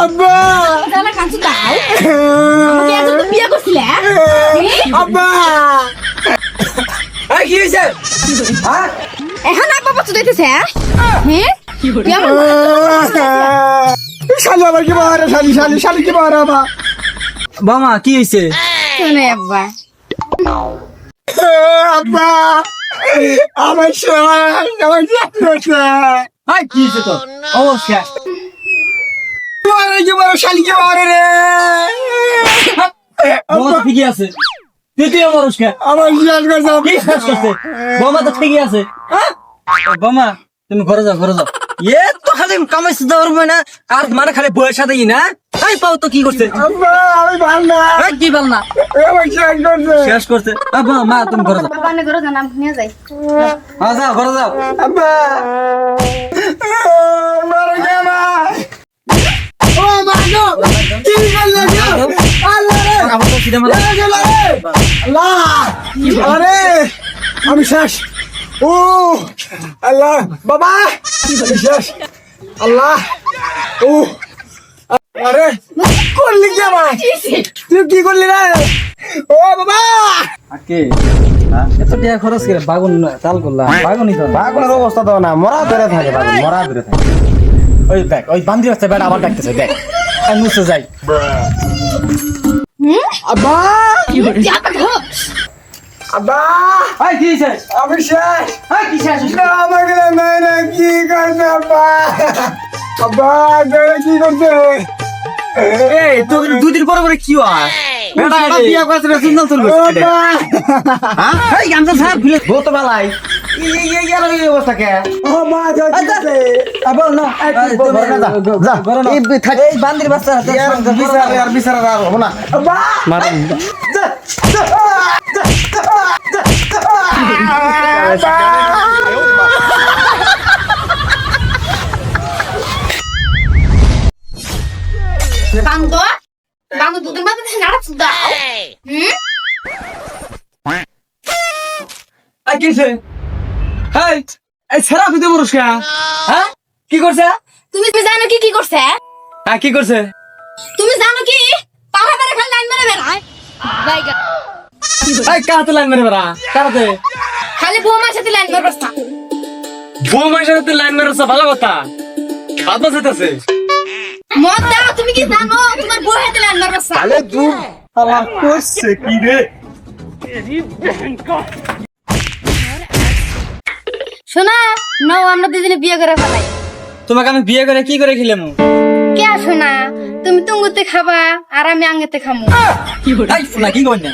আব্বা জানা কাঁচু দাও আমাকে এত তো বিয়ে করছিলে আব্বা এই কি হইছে হ্যাঁ এখন আব্বা বাচ্চা দিতেছে হ্যাঁ কেমন শালি আবার কি মারে শালি কি মারে আবা বামা কি হইছে শুনে আব্বা আব্বা আমার করছে হাই কি হইছে তো অবশ্যই মারে কি মারে শালি কি মারে রে বাবা তো ঠিকই আছে তুই মানুষ কে আমার শেষ করছে কি শেষ করছে বাবা তো ঠিকই আছে বামা তুমি ঘরে যাও এ তো খালি কামাইছে দেওয়ার না আর মানে খালি বয়স সাথে না এই পাও তো কি করছে আব্বা আমি ভাল না এই কি বল না আমার শেষ করছে শেষ করছে আব্বা মা তুমি ঘরে যাও বাবা নে ঘরে নাম নিয়ে যাই হ্যাঁ যাও ঘরে যাও আব্বা মারে কে মা ও মা গো কি করলে গো আল্লাহ রে আমার তো সিধা মারা আল্লাহ আরে আমি শেষ ও আল্লাহ বাবা শেষ আল্লাহ ও আরে করলি কি আমার তুই কি করলি রে ও বাবা আকে এত টাকা খরচ করে বাগুন চাল করলাম বাগুনই তো বাগুনের অবস্থা তো না মরা ধরে থাকে বাগুন মরা ধরে থাকে ওই দেখ ওই বান্দি হচ্ছে বেটা আবার ডাকতেছে দেখ আমি মুছে যাই আব্বা আব্বা ঘর আব্বা এই কি হইছে আমি শেষ এই কি শেষ হইছে? না আমাকে না কি করছে আব্বা আব্বা তোরা কি করছে এই তো দুদিন পরে কি হয় বেটা এটা বিয়া করছে রে সুন্দর চলবে ও আব্বা হ্যাঁ এই গামছা স্যার ভুলে বহুত বেলাই এই অবস্থা কে ও মা যাচ্ছে আবার না ঘরে না, যা, যা। এই বান্দির বাচ্চা আর বিচার আর হবো না আব্বা বান্দো দুদিন বাদে নাড়া দাও এই কিছে এই এই সেরা ভিডিও পুরস্কার হ্যাঁ কি করছে তুমি জানো কি করছে হ্যাঁ কি করছে তুমি জানো কি পাড়া পাড়া খালি লাইন মেরে বেড়ায় বাইগা এই কাহাতে লাইন মেরে বেড়া কাহাতে খালি বৌমার সাথে লাইন মেরে বসতা বউ মাসের সাথে লাইন মেরেছে ভালো কথা বাদ বাজাইতেছে মদ দাও তুমি কি জানো তোমার বউ হাতে লাইন মেরে বসতা আরে দূর আল্লাহ করছে কি রে শোনা নাও আমরা দুজনে বিয়ে করে ফেলাই তোমাকে আমি বিয়ে করে কি করে খেলাম কে শোনা তুমি তুঙ্গুতে খাবা আর আমি আঙ্গেতে খামু এই শোনা কি করেন